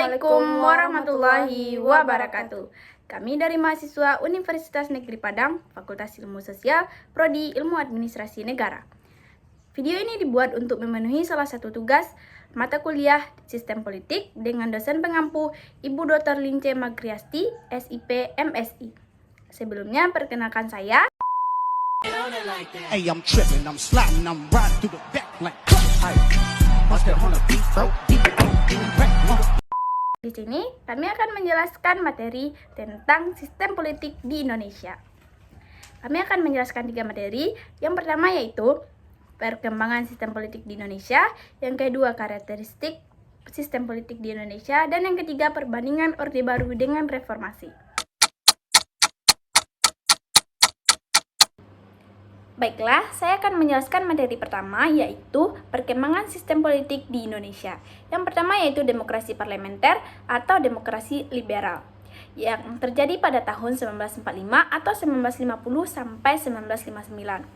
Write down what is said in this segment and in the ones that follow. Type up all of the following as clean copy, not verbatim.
Assalamualaikum warahmatullahi wabarakatuh. Kami dari mahasiswa Universitas Negeri Padang, Fakultas Ilmu Sosial, Prodi Ilmu Administrasi Negara. Video ini dibuat untuk memenuhi salah satu tugas mata kuliah Sistem Politik dengan dosen pengampu Ibu Dr. Lince Magriasti, SIP MSI. Sebelumnya perkenalkan saya. Hey, I'm tripping, I'm sliding, I'm riding through the back like Di sini kami akan menjelaskan materi tentang sistem politik di Indonesia. Kami akan menjelaskan 3 materi. Yang pertama yaitu perkembangan sistem politik di Indonesia, yang kedua karakteristik sistem politik di Indonesia, dan yang ketiga perbandingan Orde Baru dengan reformasi. Baiklah, saya akan menjelaskan materi pertama, yaitu perkembangan sistem politik di Indonesia. Yang pertama yaitu demokrasi parlementer atau demokrasi liberal, yang terjadi pada tahun 1945 atau 1950 sampai 1959.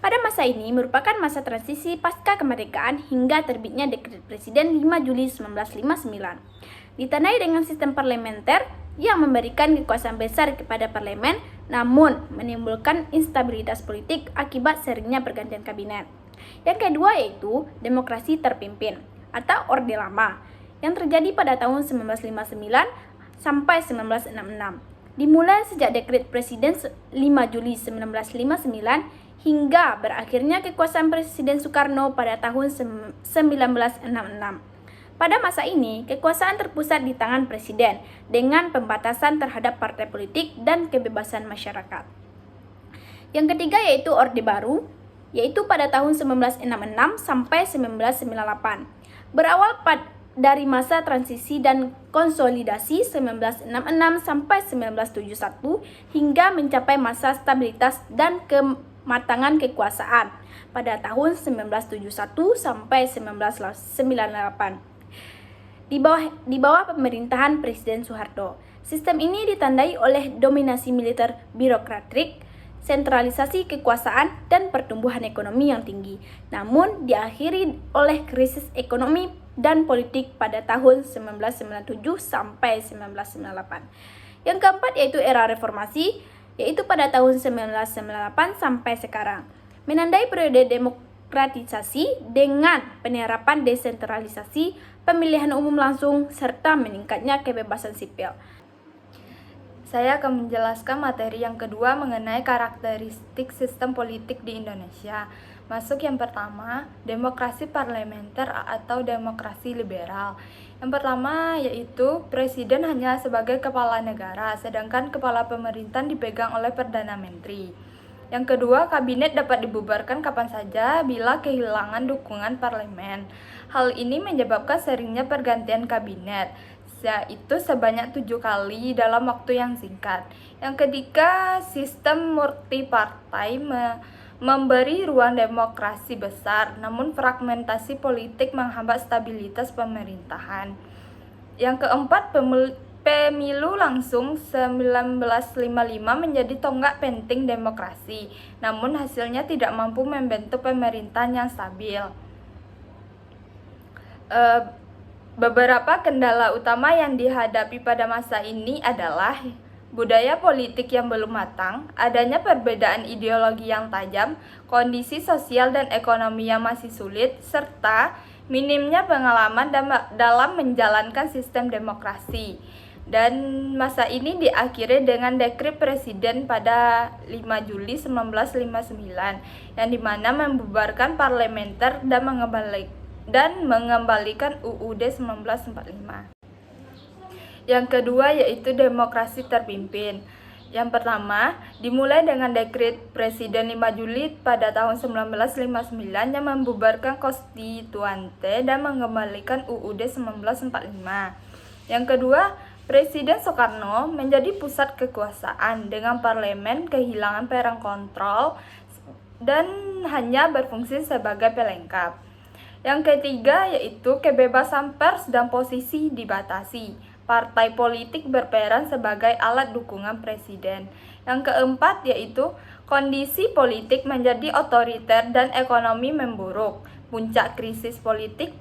Pada masa ini merupakan masa transisi pasca kemerdekaan hingga terbitnya Dekret Presiden 5 Juli 1959. Ditandai dengan sistem parlementer yang memberikan kekuasaan besar kepada parlemen, namun menimbulkan instabilitas politik akibat seringnya pergantian kabinet. Yang kedua yaitu demokrasi terpimpin atau Orde Lama, yang terjadi pada tahun 1959 sampai 1966. Dimulai sejak Dekret Presiden 5 Juli 1959 hingga berakhirnya kekuasaan Presiden Soekarno pada tahun 1966. Pada masa ini, kekuasaan terpusat di tangan presiden dengan pembatasan terhadap partai politik dan kebebasan masyarakat. Yang ketiga yaitu Orde Baru, yaitu pada tahun 1966 sampai 1998. Berawal dari masa transisi dan konsolidasi 1966 sampai 1971 hingga mencapai masa stabilitas dan kematangan kekuasaan pada tahun 1971 sampai 1998. Di bawah pemerintahan Presiden Soeharto. Sistem ini ditandai oleh dominasi militer birokratik, sentralisasi kekuasaan, dan pertumbuhan ekonomi yang tinggi. Namun diakhiri oleh krisis ekonomi dan politik pada tahun 1997 sampai 1998. Yang keempat yaitu era reformasi, yaitu pada tahun 1998 sampai sekarang. Menandai periode demokratisasi dengan penerapan desentralisasi, pemilihan umum langsung, serta meningkatnya kebebasan sipil. Saya akan menjelaskan materi yang kedua mengenai karakteristik sistem politik di Indonesia. Masuk yang pertama, demokrasi parlementer atau demokrasi liberal. Yang pertama yaitu presiden hanya sebagai kepala negara, sedangkan kepala pemerintahan dipegang oleh Perdana Menteri. Yang kedua, kabinet dapat dibubarkan kapan saja bila kehilangan dukungan parlemen. Hal ini menyebabkan seringnya pergantian kabinet, yaitu sebanyak 7 kali dalam waktu yang singkat. Yang ketiga, sistem multipartai memberi ruang demokrasi besar, namun fragmentasi politik menghambat stabilitas pemerintahan. Yang keempat, Pemilu langsung 1955 menjadi tonggak penting demokrasi, namun hasilnya tidak mampu membentuk pemerintahan yang stabil. Beberapa kendala utama yang dihadapi pada masa ini adalah budaya politik yang belum matang, adanya perbedaan ideologi yang tajam, kondisi sosial dan ekonomi yang masih sulit, serta minimnya pengalaman dalam menjalankan sistem demokrasi. Dan masa ini diakhiri dengan Dekret Presiden pada 5 Juli 1959 yang dimana membubarkan parlementer dan mengembalikan UUD 1945. Yang kedua yaitu demokrasi terpimpin. Yang pertama, dimulai dengan Dekret Presiden 5 Juli pada tahun 1959 yang membubarkan Konstituante dan mengembalikan UUD 1945. Yang kedua, Presiden Soekarno menjadi pusat kekuasaan dengan parlemen kehilangan peran kontrol dan hanya berfungsi sebagai pelengkap. Yang ketiga yaitu kebebasan pers dan posisi dibatasi. Partai politik berperan sebagai alat dukungan presiden. Yang keempat yaitu kondisi politik menjadi otoriter dan ekonomi memburuk. puncak krisis politik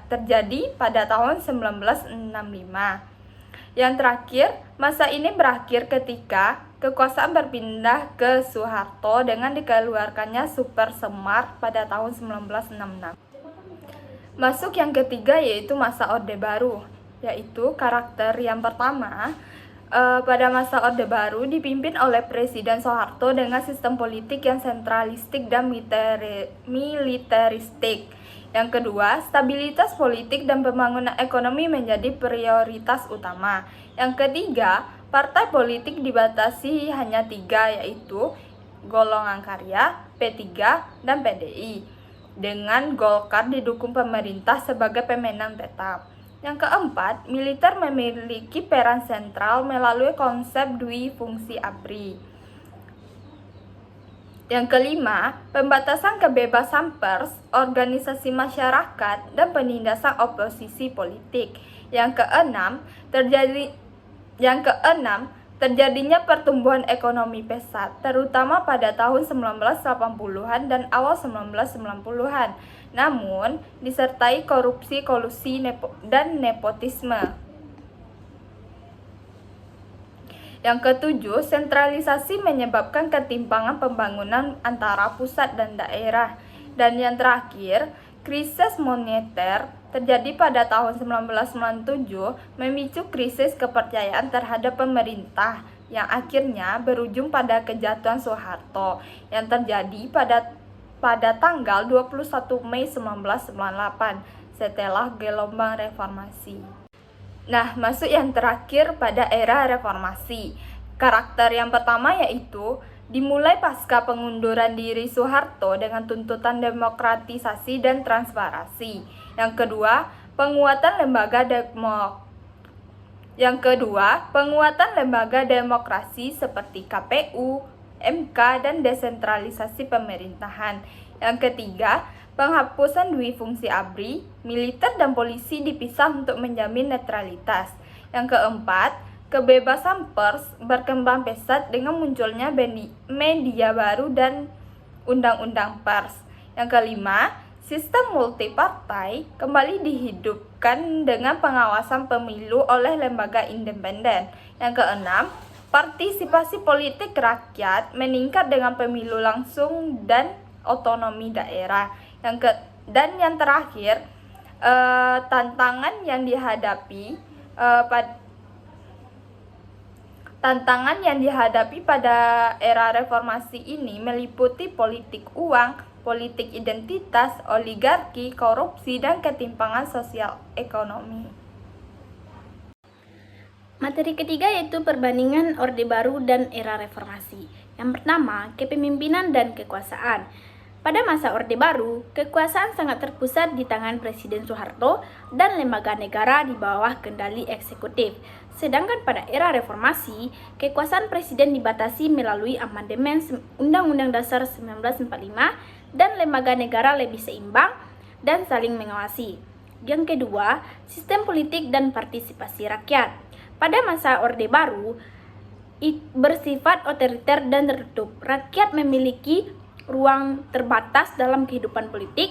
terjadi pada tahun 1965. Yang terakhir, masa ini berakhir ketika kekuasaan berpindah ke Soeharto dengan dikeluarkannya Super Semar pada tahun 1966. Masuk yang ketiga yaitu masa Orde Baru, yaitu karakter yang pertama. Pada masa Orde Baru dipimpin oleh Presiden Soeharto dengan sistem politik yang sentralistik dan militeristik. Yang kedua, stabilitas politik dan pembangunan ekonomi menjadi prioritas utama. Yang ketiga, partai politik dibatasi hanya 3, yaitu Golongan Karya, P3, dan PDI. Dengan Golkar didukung pemerintah sebagai pemenang tetap. Yang keempat, militer memiliki peran sentral melalui konsep dwi fungsi ABRI. Yang kelima, pembatasan kebebasan pers, organisasi masyarakat, dan penindasan oposisi politik. Yang keenam, terjadinya pertumbuhan ekonomi pesat, terutama pada tahun 1980-an dan awal 1990-an. Namun, disertai korupsi, kolusi, dan nepotisme. Yang ketujuh, sentralisasi menyebabkan ketimpangan pembangunan antara pusat dan daerah. Dan yang terakhir, krisis moneter terjadi pada tahun 1997 memicu krisis kepercayaan terhadap pemerintah yang akhirnya berujung pada kejatuhan Soeharto yang terjadi pada tanggal 21 Mei 1998 setelah gelombang reformasi. Nah, masuk yang terakhir pada era reformasi. Karakter yang pertama yaitu dimulai pasca pengunduran diri Soeharto dengan tuntutan demokratisasi dan transparansi. Yang kedua, penguatan lembaga demokrasi seperti KPU, MK, dan desentralisasi pemerintahan. Yang ketiga, penghapusan dwi fungsi ABRI, militer dan polisi dipisah untuk menjamin netralitas. Yang keempat, kebebasan pers berkembang pesat dengan munculnya media baru dan undang-undang pers. Yang kelima, sistem multipartai kembali dihidupkan dengan pengawasan pemilu oleh lembaga independen. Yang keenam, partisipasi politik rakyat meningkat dengan pemilu langsung dan otonomi daerah. Yang terakhir, tantangan yang dihadapi pada era reformasi ini meliputi politik uang, politik identitas, oligarki, korupsi, dan ketimpangan sosial ekonomi. Materi ketiga yaitu perbandingan Orde Baru dan era reformasi. Yang pertama, kepemimpinan dan kekuasaan. Pada masa Orde Baru, kekuasaan sangat terpusat di tangan Presiden Soeharto dan lembaga negara di bawah kendali eksekutif. Sedangkan pada era reformasi, kekuasaan presiden dibatasi melalui amandemen Undang-Undang Dasar 1945 dan lembaga negara lebih seimbang dan saling mengawasi. Yang kedua, sistem politik dan partisipasi rakyat. Pada masa Orde Baru, bersifat otoriter dan tertutup. Rakyat memiliki ruang terbatas dalam kehidupan politik,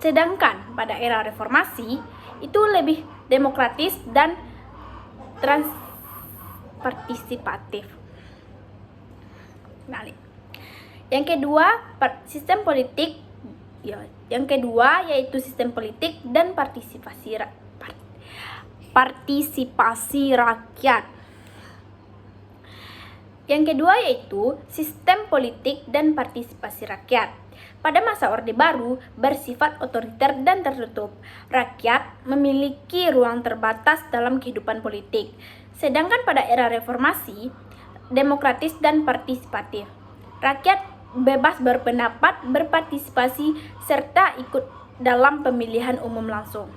sedangkan pada era reformasi itu lebih demokratis dan partisipatif. Yang kedua, yaitu sistem politik dan partisipasi rakyat. Yang kedua yaitu sistem politik dan partisipasi rakyat. Pada masa Orde Baru bersifat otoriter dan tertutup. Rakyat memiliki ruang terbatas dalam kehidupan politik. Sedangkan pada era reformasi, demokratis dan partisipatif. Rakyat bebas berpendapat, berpartisipasi, serta ikut dalam pemilihan umum langsung.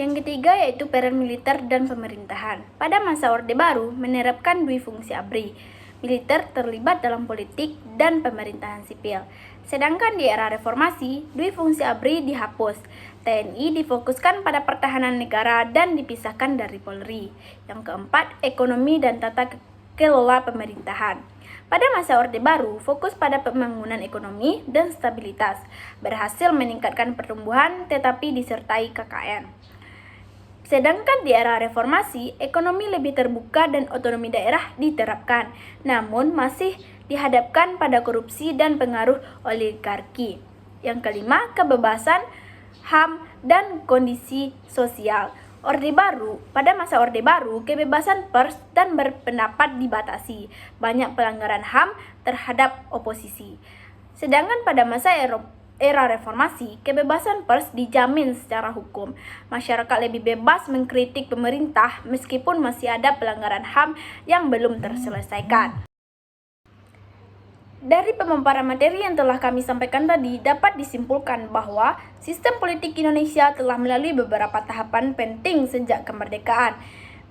Yang ketiga yaitu peran militer dan pemerintahan. Pada masa Orde Baru menerapkan dwi fungsi ABRI. Militer terlibat dalam politik dan pemerintahan sipil. Sedangkan di era reformasi, dwi fungsi ABRI dihapus. TNI difokuskan pada pertahanan negara dan dipisahkan dari Polri. Yang keempat, ekonomi dan tata kelola pemerintahan. Pada masa Orde Baru, fokus pada pembangunan ekonomi dan stabilitas, berhasil meningkatkan pertumbuhan tetapi disertai KKN. Sedangkan di era reformasi, ekonomi lebih terbuka dan otonomi daerah diterapkan, namun masih dihadapkan pada korupsi dan pengaruh oligarki. Yang kelima, kebebasan, HAM, dan kondisi sosial. Pada masa Orde Baru, kebebasan pers dan berpendapat dibatasi. Banyak pelanggaran HAM terhadap oposisi. Sedangkan pada masa era reformasi, kebebasan pers dijamin secara hukum. Masyarakat lebih bebas mengkritik pemerintah meskipun masih ada pelanggaran HAM yang belum terselesaikan. Dari pemaparan materi yang telah kami sampaikan tadi, dapat disimpulkan bahwa sistem politik Indonesia telah melalui beberapa tahapan penting sejak kemerdekaan,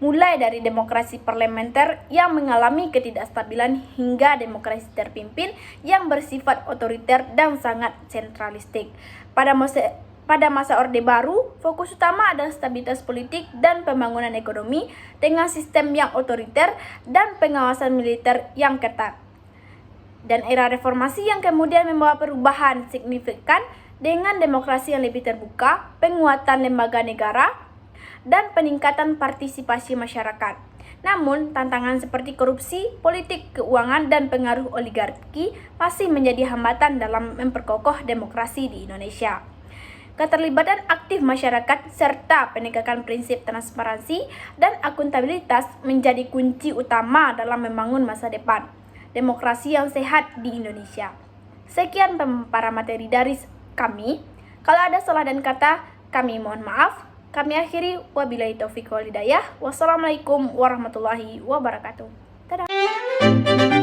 mulai dari demokrasi parlementer yang mengalami ketidakstabilan hingga demokrasi terpimpin yang bersifat otoriter dan sangat sentralistik. Pada masa Orde Baru, fokus utama adalah stabilitas politik dan pembangunan ekonomi dengan sistem yang otoriter dan pengawasan militer yang ketat. Dan era reformasi yang kemudian membawa perubahan signifikan dengan demokrasi yang lebih terbuka, penguatan lembaga negara, dan peningkatan partisipasi masyarakat. Namun, tantangan seperti korupsi, politik keuangan, dan pengaruh oligarki masih menjadi hambatan dalam memperkokoh demokrasi di Indonesia. Keterlibatan aktif masyarakat serta penegakan prinsip transparansi dan akuntabilitas menjadi kunci utama dalam membangun masa depan demokrasi yang sehat di Indonesia. Sekian pemaparan materi dari kami. Kalau ada salah dan kata, kami mohon maaf. Kami akhiri, wabillahi taufiq wal hidayah. Wassalamualaikum warahmatullahi wabarakatuh. Dadah.